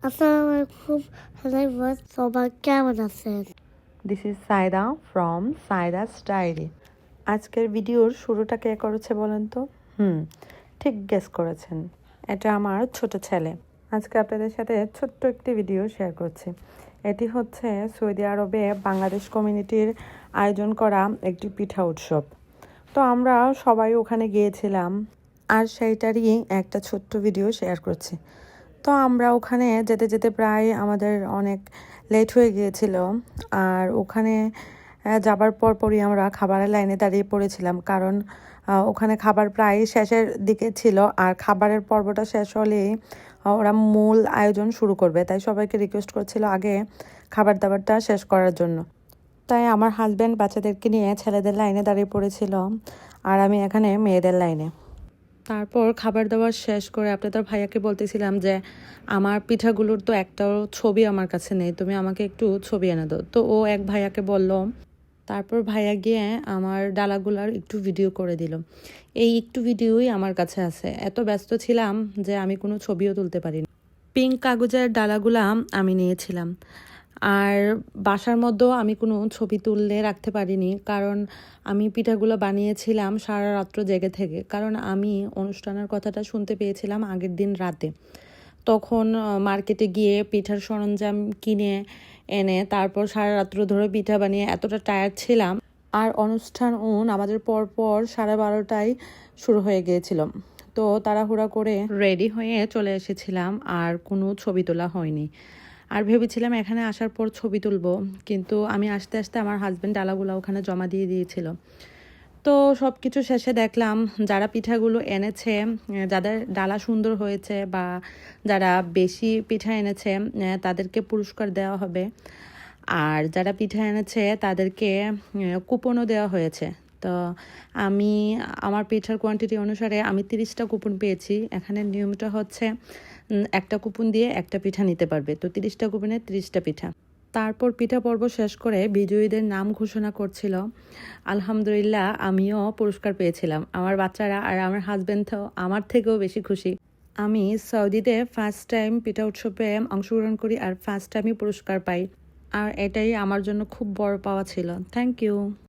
আসসালামু আলাইকুম hello viewers, সবাই কেমন আছেন? This is Sayeda from Sayeda's diary. আজকের ভিডিওর শুরুটা কে করেছে বলেন তো? ঠিক গেস করেছেন, এটা আমার ছোট ছেলে। আজকে আপনাদের সাথে ছোট্ট একটি ভিডিও শেয়ার করছি। এটি হচ্ছে সৌদি আরবে বাংলাদেশ কমিউনিটির আয়োজন করা একটি পিঠা উৎসব। তো আমরা সবাই ওখানে গিয়েছিলাম, আর সেইটারই একটা ছোট্ট ভিডিও শেয়ার করছি। তো আমরা ওখানে যেতে যেতে প্রায় আমাদের অনেক লেট হয়ে গিয়েছিল, আর ওখানে যাবার পরই আমরা খাবারের লাইনে দাঁড়িয়ে পড়েছিলাম, কারণ ওখানে খাবার প্রায় শেষের দিকে ছিল, আর খাবারের পর্বটা শেষ হলেই ওরা মূল আয়োজন শুরু করবে। তাই সবাইকে রিকোয়েস্ট করছিল আগে খাবার দাবারটা শেষ করার জন্য। তাই আমার হাজব্যান্ড বাচ্চাদেরকে নিয়ে ছেলেদের লাইনে দাঁড়িয়ে পড়েছিল, আর আমি এখানে মেয়েদের লাইনে। তারপর খাবার দাবার শেষ করে আপনাদের ভাইয়াকে বলতেছিলাম যে আমার পিঠাগুলোর তো একটাও ছবি আমার কাছে নেই, তুমি আমাকে একটু ছবি এনে দাও। তো ও এক ভাইয়াকে বলল, তারপর ভাইয়া গিয়ে আমার ডালাগুলার একটু ভিডিও করে দিল। এই একটু ভিডিওই আমার কাছে আছে, এত ব্যস্ত ছিলাম যে আমি কোনো ছবিও তুলতে পারিনি। পিঙ্ক কাগজের ডালাগুলা আমি নিয়েছিলাম, আর বাসার মধ্যেও আমি কোনো ছবি তুললে রাখতে পারিনি, কারণ আমি পিঠাগুলো বানিয়েছিলাম সারা রাত্র জেগে থেকে, কারণ আমি অনুষ্ঠানের কথাটা শুনতে পেয়েছিলাম আগের দিন রাতে। তখন মার্কেটে গিয়ে পিঠার সরঞ্জাম কিনে এনে তারপর সারা রাত্র ধরে পিঠা বানিয়ে এতটা টায়ার্ড ছিলাম, আর অনুষ্ঠান আমাদের পরপর 12:30টায় শুরু হয়ে গিয়েছিল। তো তাড়াহুড়া করে রেডি হয়ে চলে এসেছিলাম, আর কোনো ছবি তোলা হয়নি। আর ভেবেছিলাম এখানে আসার পর ছবি তুলবো, কিন্তু আমি আস্তে আস্তে আমার হাজব্যান্ড ডালাগুলো ওখানে জমা দিয়ে দিয়েছিল। তো সব কিছু শেষে দেখলাম যারা পিঠাগুলো এনেছে, যাদের ডালা সুন্দর হয়েছে বা যারা বেশি পিঠা এনেছে তাদেরকে পুরস্কার দেওয়া হবে, আর যারা পিঠা এনেছে তাদেরকে কুপনও দেওয়া হয়েছে। তো আমি আমার পিঠার কোয়ান্টিটি অনুসারে আমি 30টা কুপন পেয়েছি। এখানে নিয়মটা হচ্ছে একটা কুপন দিয়ে একটা পিঠা নিতে পারবে, তো 30টা কুপনে 30টা পিঠা। তারপর পিঠা পর্ব শেষ করে বিজয়ীদের নাম ঘোষণা করছিল। আলহামদুলিল্লাহ আমিও পুরস্কার পেয়েছিলাম। আমার বাচ্চারা আর আমার হাজব্যান্ড তো আমার থেকেও বেশি খুশি। আমি সৌদিতে ফার্স্ট টাইম পিঠা উৎসবে অংশগ্রহণ করি, আর ফার্স্ট টাইমই পুরস্কার পাই, আর এটাই আমার জন্য খুব বড় পাওয়া ছিল। Thank you.